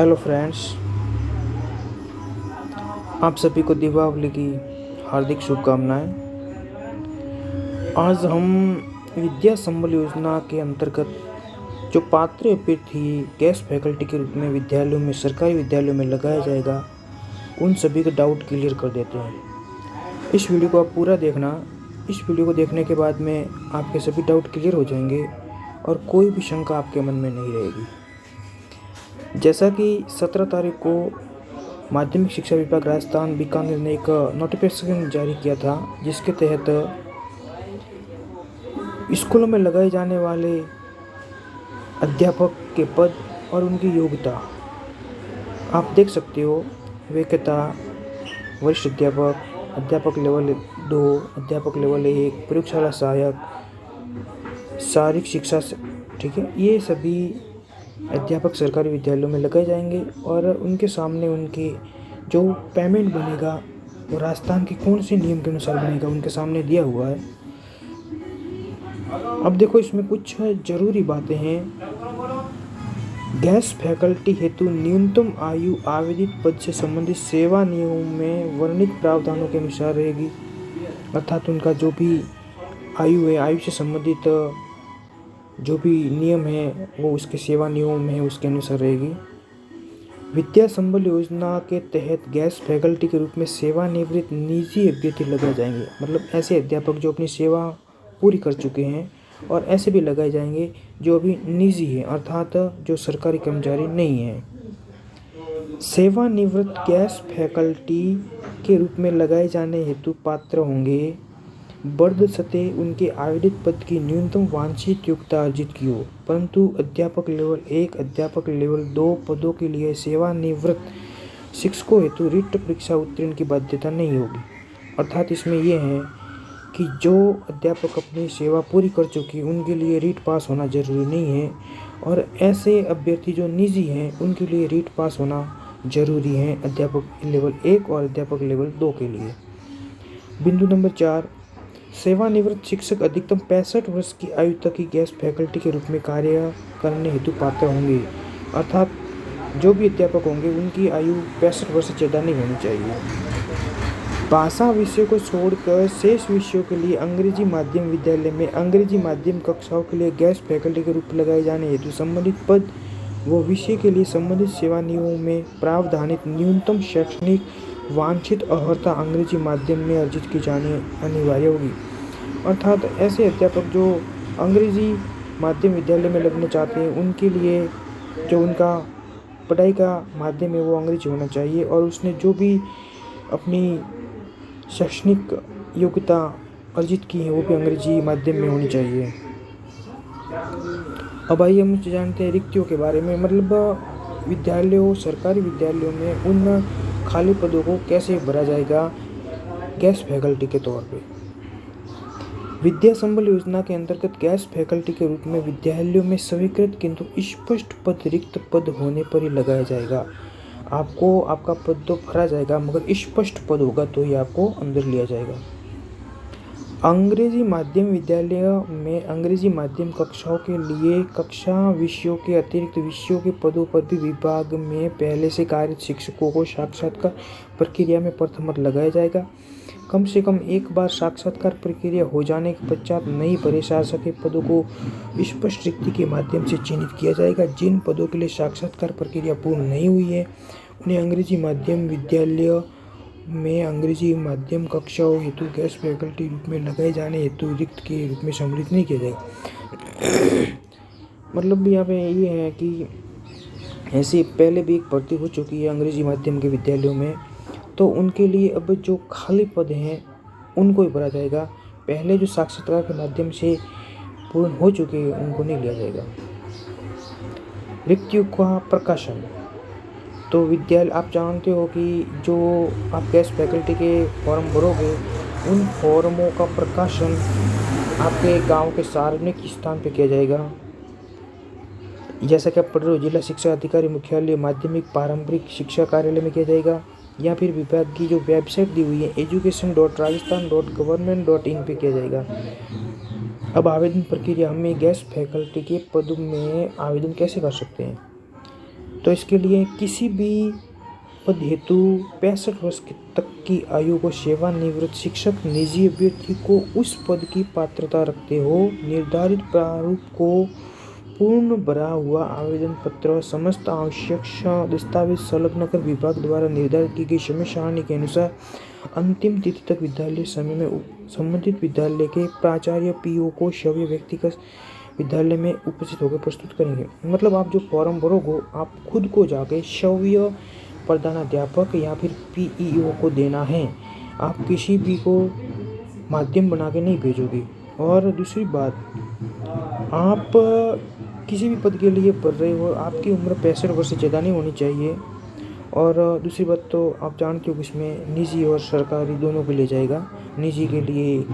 Hello friends, आप सभी को दीपावली की हार्दिक शुभकामनाएं। आज हम विद्या संबल योजना के अंतर्गत जो पात्र अभ्यर्थी गेस्ट फैकल्टी के रूप में विद्यालयों में सरकारी विद्यालयों में लगाया जाएगा, उन सभी का डाउट क्लियर कर देते हैं। इस वीडियो को आप पूरा देखना। इस वीडियो को देखने के बाद में आपके सभी डाउट क्लियर हो जाएंगे और कोई भी शंका आपके मन में नहीं रहेगी। जैसा कि 17 तारीख को माध्यमिक शिक्षा विभाग राजस्थान बीकानेर ने एक नोटिफिकेशन जारी किया था, जिसके तहत स्कूलों में लगाए जाने वाले अध्यापक के पद और उनकी योग्यता आप देख सकते हो। योग्यता वरिष्ठ अध्यापक, अध्यापक लेवल 2, अध्यापक लेवल 1, प्रयोगशाला सहायक, शारीरिक शिक्षा, ठीक है, ये सभी अध्यापक सरकारी विद्यालयों में लगाए जाएंगे और उनके सामने उनके जो पेमेंट बनेगा वो राजस्थान के कौन से नियम के अनुसार बनेगा, उनके सामने दिया हुआ है। अब देखो, इसमें कुछ जरूरी बातें हैं। गेस्ट फैकल्टी हेतु न्यूनतम आयु आवेदित पद से संबंधित सेवा नियमों में वर्णित प्रावधानों के अनुसार रहेगी, अर्थात उनका जो भी आयु है, आयु से संबंधित जो भी नियम है वो उसके सेवा नियमों में है, उसके अनुसार रहेगी। विद्या संबल योजना के तहत गेस्ट फैकल्टी के रूप में सेवानिवृत्त निजी अभ्यर्थी लगाए जाएंगे, मतलब ऐसे अध्यापक जो अपनी सेवा पूरी कर चुके हैं, और ऐसे भी लगाए जाएंगे जो अभी निजी हैं, अर्थात जो सरकारी कर्मचारी नहीं हैं। सेवानिवृत्त गेस्ट फैकल्टी के रूप में लगाए जाने हेतु पात्र होंगे बर्दशते उनके आवेदित पद की न्यूनतम वांछित योग्यता अर्जित की हो, परंतु अध्यापक लेवल 1, अध्यापक लेवल 2 पदों के लिए सेवानिवृत्त शिक्षकों हेतु रिट परीक्षा उत्तीर्ण की बाध्यता नहीं होगी। अर्थात इसमें यह है कि जो अध्यापक अपनी सेवा पूरी कर चुकी उनके लिए रीट पास होना जरूरी नहीं है, और ऐसे अभ्यर्थी जो निजी हैं उनके लिए रीट पास होना जरूरी है, अध्यापक लेवल 1 और अध्यापक लेवल 2 के लिए। बिंदु नंबर 4, सेवानिवृत्त शिक्षक अधिकतम 65 वर्ष की आयु तक की गेस्ट फैकल्टी के रूप में कार्य करने हेतु पात्र होंगे, अर्थात जो भी अध्यापक होंगे उनकी आयु 65 वर्ष से ज़्यादा नहीं होनी चाहिए। भाषा विषय को छोड़कर शेष विषयों के लिए अंग्रेजी माध्यम विद्यालय में अंग्रेजी माध्यम कक्षाओं के लिए गेस्ट फैकल्टी के रूप में लगाए जाने हेतु संबंधित पद व विषय के लिए संबंधित सेवा नियमों में प्रावधानित न्यूनतम शैक्षणिक वांछित अर्हता अंग्रेजी माध्यम में अर्जित की जानी अनिवार्य होगी। अर्थात ऐसे अध्यापक जो अंग्रेजी माध्यम विद्यालय में लगना चाहते हैं उनके लिए जो उनका पढ़ाई का माध्यम है वो अंग्रेजी होना चाहिए, और उसने जो भी अपनी शैक्षणिक योग्यता अर्जित की है वो भी अंग्रेजी माध्यम में होनी चाहिए। अब आइए हम जानते हैं रिक्तियों के बारे में, मतलब विद्यालयों, सरकारी विद्यालयों में उन खाली पदों को कैसे भरा जाएगा गेस्ट फैकल्टी के तौर पे। विद्या संबल योजना के अंतर्गत गेस्ट फैकल्टी के रूप में विद्यालयों में स्वीकृत किंतु स्पष्ट पद रिक्त पद होने पर ही लगाया जाएगा। आपको आपका पद तो भरा जाएगा मगर स्पष्ट पद होगा तो ही आपको अंदर लिया जाएगा। अंग्रेजी माध्यम विद्यालय में अंग्रेजी माध्यम कक्षाओं के लिए कक्षा विषयों के अतिरिक्त विषयों के पदों पर भी विभाग में पहले से कार्यरत शिक्षकों को साक्षात्कार प्रक्रिया में प्रथम लगाया जाएगा। कम से कम एक बार साक्षात्कार प्रक्रिया हो जाने के पश्चात नई प्रशासक के पदों को स्पष्ट रिक्ति के माध्यम से चिन्हित किया जाएगा। जिन पदों के लिए साक्षात्कार प्रक्रिया पूर्ण नहीं हुई है उन्हें अंग्रेजी माध्यम विद्यालय में अंग्रेजी माध्यम कक्षाओं हेतु गेस्ट फैकल्टी रूप में लगाए जाने हेतु रिक्त के रूप में सम्मिलित नहीं किया जाएगा। मतलब यहाँ पे ये है कि ऐसी पहले भी एक भर्ती हो चुकी है अंग्रेजी माध्यम के विद्यालयों में, तो उनके लिए अब जो खाली पद हैं उनको ही भरा जाएगा। पहले जो साक्षात्कार के माध्यम से पूर्ण हो चुके हैं उनको नहीं लिया जाएगा। रिक्तियों का प्रकाशन, तो विद्यालय आप जानते हो कि जो आप गेस्ट फैकल्टी के फॉर्म भरोगे उन फॉर्मों का प्रकाशन आपके गांव के सार्वजनिक स्थान पर किया जाएगा। जैसा कि आप पढ़ रहे हो, जिला शिक्षा अधिकारी मुख्यालय माध्यमिक पारंपरिक शिक्षा कार्यालय में किया जाएगा, या फिर विभाग की जो वेबसाइट दी हुई है education.rajasthan.government.in पे किया जाएगा। अब आवेदन प्रक्रिया, हमें गेस्ट फैकल्टी के पदों में आवेदन कैसे कर सकते हैं। तो इसके लिए किसी भी पद हेतु 65 वर्ष तक की आयु को सेवानिवृत्त शिक्षक निजी अभ्यर्थी को उस पद की पात्रता रखते हो निर्धारित प्रारूप को पूर्ण भरा हुआ आवेदन पत्र समस्त आवश्यक दस्तावेज संलग्न कर विभाग द्वारा निर्धारित की गई समय सारणी के अनुसार अंतिम तिथि तक विद्यालय समय में संबंधित विद्यालय के प्राचार्य पीओ को सभी व्यक्तिगत विद्यालय में उपस्थित होकर प्रस्तुत करेंगे। मतलब आप जो फॉर्म भरोगे आप खुद को जाके शव्य प्रधानाध्यापक या फिर पीईओ को देना है, आप किसी भी को माध्यम बना के नहीं भेजोगे। और दूसरी बात, आप किसी भी पद के लिए पढ़ रहे हो, आपकी उम्र 65 वर्ष से ज़्यादा नहीं होनी चाहिए। और दूसरी बात तो आप जानते हो कि इसमें निजी और सरकारी दोनों के लिए जाएगा। निजी के लिए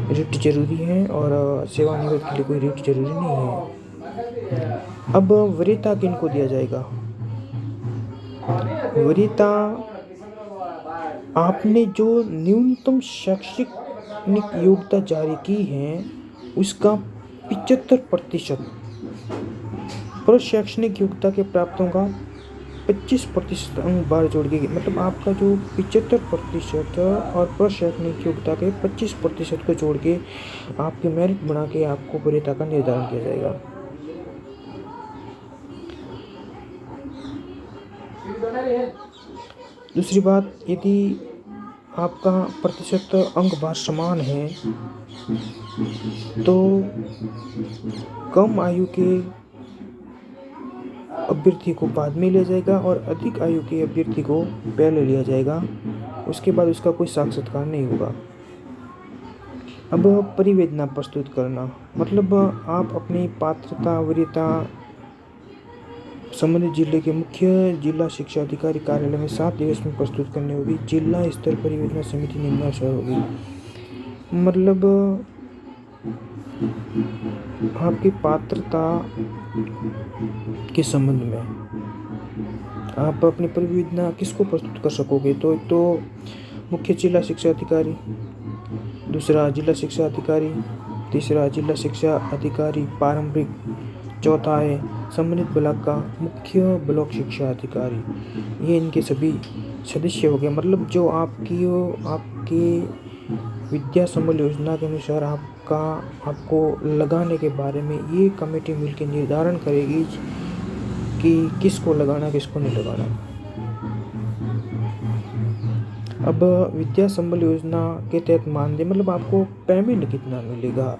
रिट जरूरी है और सेवानिवृत्त के लिए कोई रिट जरूरी नहीं है। अब वरीयता किनको दिया जाएगा? वरीयता आपने जो न्यूनतम शैक्षणिक योग्यता जारी की है उसका 75% प्रशैक्षणिक योग्यता के प्राप्तों का 25% अंक बार जोड़ के, मतलब आपका जो 75% और प्रशैक्षणिक योग्यता के 25% को जोड़ के आपके मेरिट बना के आपको वरीयता का निर्धारण किया जाएगा। दूसरी बात, यदि आपका प्रतिशत अंक बार समान है तो कम आयु के अभ्यर्थी को बाद में लिया जाएगा और अधिक आयु के अभ्यर्थी को पहले लिया जाएगा। उसके बाद उसका कोई साक्षात्कार नहीं होगा। अब परिवेदना प्रस्तुत करना, मतलब आप अपनी पात्रता वरीयता संबंधित जिले के मुख्य जिला शिक्षा अधिकारी कार्यालय में 7 दिवस में प्रस्तुत करनी होगी। जिला स्तर परिवेदना समिति निम्नानुसार होगी। मतलब आपकी पात्रता के संबंध में आप अपनी परिवेदना किसको प्रस्तुत कर सकोगे? तो मुख्य जिला शिक्षा अधिकारी, दूसरा जिला शिक्षा अधिकारी, तीसरा जिला शिक्षा अधिकारी पारंपरिक, चौथा है संबंधित ब्लॉक का मुख्य ब्लॉक शिक्षा अधिकारी। ये इनके सभी सदस्य हो गए। मतलब जो आपके विद्या संबल योजना के अनुसार आपको लगाने के बारे में ये कमेटी मिलकर निर्धारण करेगी कि किसको लगाना किसको नहीं लगाना। अब विद्या संबल योजना के तहत मानदेय, मतलब आपको पेमेंट कितना मिलेगा?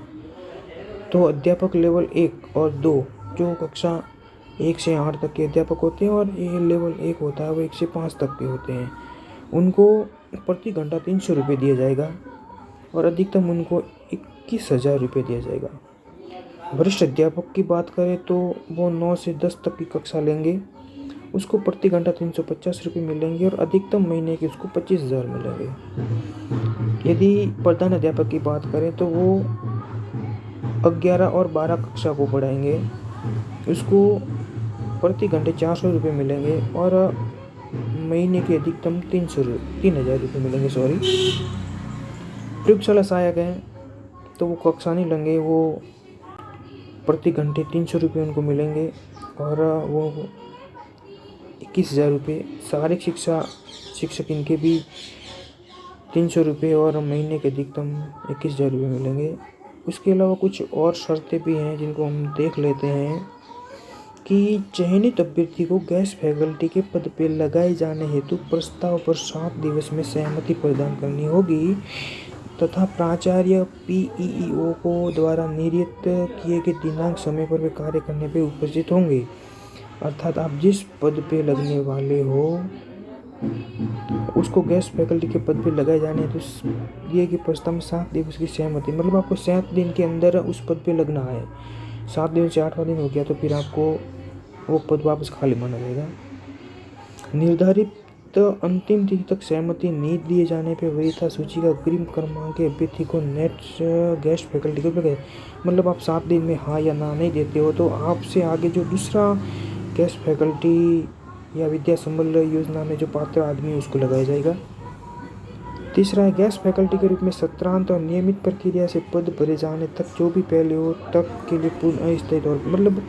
तो अध्यापक लेवल 1 और 2 जो कक्षा 1 से 8 तक के अध्यापक होते हैं और ये लेवल 1 होता है वो 1 से 5 तक के होते हैं, उनको प्रति घंटा 300 रुपये दिया जाएगा और अधिकतम उनको 21,000 रुपये दिया जाएगा। वरिष्ठ अध्यापक की बात करें तो वो 9 से 10 तक की कक्षा लेंगे, उसको प्रति घंटा 350 रुपये मिलेंगे और अधिकतम महीने के उसको 25,000 मिलेंगे। यदि प्रधान अध्यापक की बात करें तो वो 11 और 12 कक्षा को पढ़ाएंगे, उसको प्रति घंटे 400 रुपये मिलेंगे और महीने के अधिकतम 3,000 रुपये मिलेंगे। प्रयोगशाला सहायक हैं तो वो कक्षा नहीं लेंगे, वो प्रति घंटे 300 रुपये उनको मिलेंगे और वो 21,000 रुपये। शारीरिक शिक्षक इनके भी 300 रुपये और महीने के अधिकतम 21,000 रुपये मिलेंगे। उसके अलावा कुछ और शर्तें भी हैं जिनको हम देख लेते हैं कि चयनित अभ्यर्थी को गेस्ट फैकल्टी के पद पर लगाए जाने हेतु प्रस्ताव पर 7 दिवस में सहमति प्रदान करनी होगी तथा प्राचार्य पीईओ को द्वारा निर्धारित किए गए दिनांक समय पर वे कार्य करने पर उपस्थित होंगे। अर्थात आप जिस पद पे लगने वाले हो उसको गेस्ट फैकल्टी के पद पे लगाए जाने तो दिए गए प्रस्ताव में 7 दिवस की सहमति, मतलब आपको 7 दिन के अंदर उस पद पे लगना है। 7 दिन से 8वां दिन हो गया तो फिर आपको वो पद वापस खाली माना जाएगा। निर्धारित अंतिम तिथि तक सहमति नहीं दिए जाने पर वरीयता सूची का अग्रिम क्रमांक के अभ्यर्थी को नेट गेस्ट फैकल्टी को लगाए। मतलब आप 7 दिन में हाँ या ना नहीं देते हो तो आपसे आगे जो दूसरा गेस्ट फैकल्टी या विद्या संबल योजना में जो पात्र आदमी है उसको लगाया जाएगा। तीसरा है गेस्ट फैकल्टी के रूप में सत्रांत और नियमित प्रक्रिया से पद भरे जाने तक जो भी पहले हो तक के लिए पूर्ण अस्थायी तौर पर, मतलब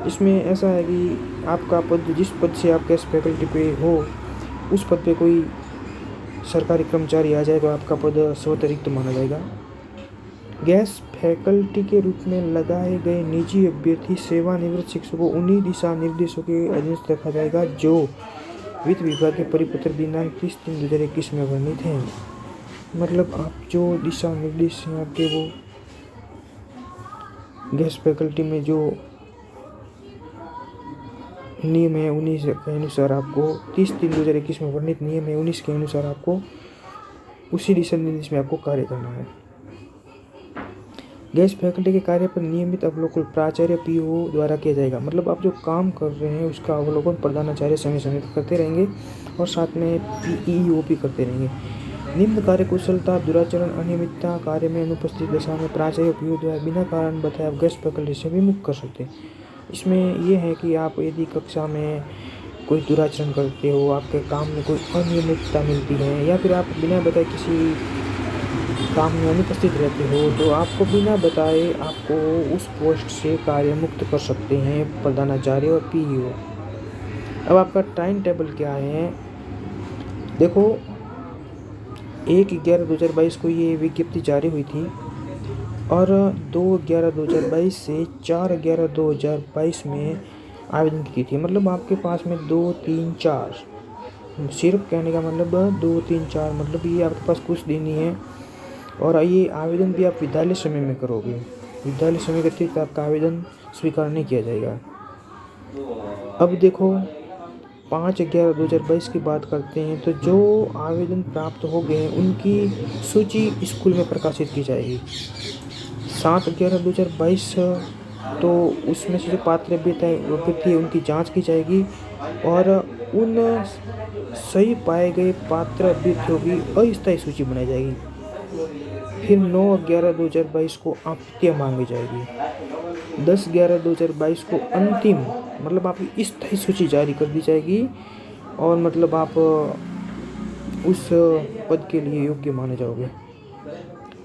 इसमें ऐसा है कि आपका पद, जिस पद से आप गेस्ट फैकल्टी पे हो, उस पद पे कोई सरकारी कर्मचारी आ जाए तो आपका पद स्वतरिक्त माना जाएगा। गेस्ट फैकल्टी के रूप में लगाए गए निजी अभ्यर्थी सेवानिवृत्त शिक्षकों को उन्हीं दिशा निर्देशों के अधीन रखा जाएगा जो वित्त विभाग के परिपत्र दिनांक 30/3/2021 में वर्णित हैं। मतलब आप जो दिशा निर्देश हैं आपके, वो गेस्ट फैकल्टी में जो नियम है उन्हीं के अनुसार आपको 30/3/2021 में वर्णित नियम है 19 के अनुसार आपको उसी दिशा निर्देश में आपको कार्य करना है। गेस्ट फैकल्टी के कार्य पर नियमित अवलोकन प्राचार्य पीओ द्वारा किया जाएगा। मतलब आप जो काम कर रहे हैं उसका अवलोकन प्रधानाचार्य समय समय पर करते रहेंगे और साथ में पीईओ भी करते रहेंगे। निम्न कार्य कुशलता, दुराचरण, अनियमितता कार्य में अनुपस्थित दशा में प्राचार्य पीओ द्वारा बिना कारण बताए आप गेस्ट फैकल्टी से विमुक्त कर सकते हैं। इसमें यह है कि आप यदि कक्षा में कोई दुराचरण करते हो, आपके काम में कोई अनियमितता मिलती है या फिर आप बिना बताए किसी काम में अनुपस्थित रहते हो तो आपको बिना बताए आपको उस पोस्ट से कार्य मुक्त कर सकते हैं प्रधानाचार्य और पीईओ। अब आपका टाइम टेबल क्या है, देखो 1/11/2022 को ये विज्ञप्ति जारी हुई थी और 2/11/2022 से 4/11/2022 में आवेदन की थी। मतलब आपके पास में 2, 3, 4 सिर्फ कहने का मतलब 2, 3, 4 मतलब ये आपके पास कुछ दिन ही है। और ये आवेदन भी आप विद्यालय समय में करोगे, विद्यालय समय के अतिरिक्त आपका आवेदन स्वीकार नहीं किया जाएगा। अब देखो 5/11/2022 की बात करते हैं तो जो आवेदन प्राप्त हो गए हैं उनकी सूची स्कूल में प्रकाशित की जाएगी। 7/11/2022 तो उसमें से जो पात्र अभ्यर्थी है उनकी जांच की जाएगी और उन सही पाए गए पात्र अभ्यर्थियों की अस्थायी सूची बनाई जाएगी। फिर 9/11/2022 को आपत्तियाँ मांगी जाएगी। 10/11/2022 को अंतिम मतलब आपकी स्थायी सूची जारी कर दी जाएगी और मतलब आप उस पद के लिए योग्य माने जाओगे।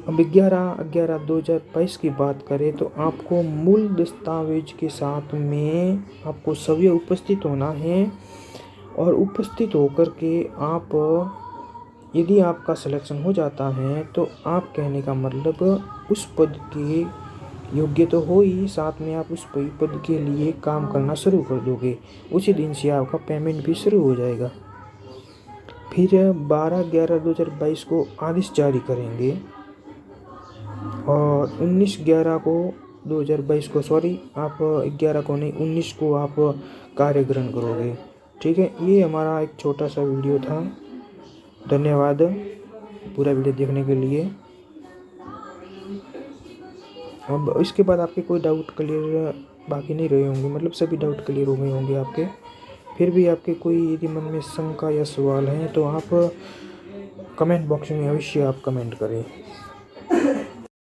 अब 11/11/2022 की बात करें तो आपको मूल दस्तावेज के साथ में आपको सभी उपस्थित होना है और उपस्थित होकर के आप, यदि आपका सिलेक्शन हो जाता है तो आप कहने का मतलब उस पद के योग्य तो हो ही, साथ में आप उस पद के लिए काम करना शुरू कर दोगे। उसी दिन से आपका पेमेंट भी शुरू हो जाएगा। फिर 12/11/2022 को आदेश जारी करेंगे और 19/11 को 2022 को आप 11 को नहीं 19 को आप कार्य ग्रहण करोगे। ठीक है, ये हमारा एक छोटा सा वीडियो था। धन्यवाद पूरा वीडियो देखने के लिए। अब इसके बाद आपके कोई डाउट क्लियर बाकी नहीं रहे होंगे, मतलब सभी डाउट क्लियर हो गए होंगे आपके। फिर भी आपके कोई यदि मन में शंका या सवाल हैं तो आप कमेंट बॉक्स में अवश्य आप कमेंट करें।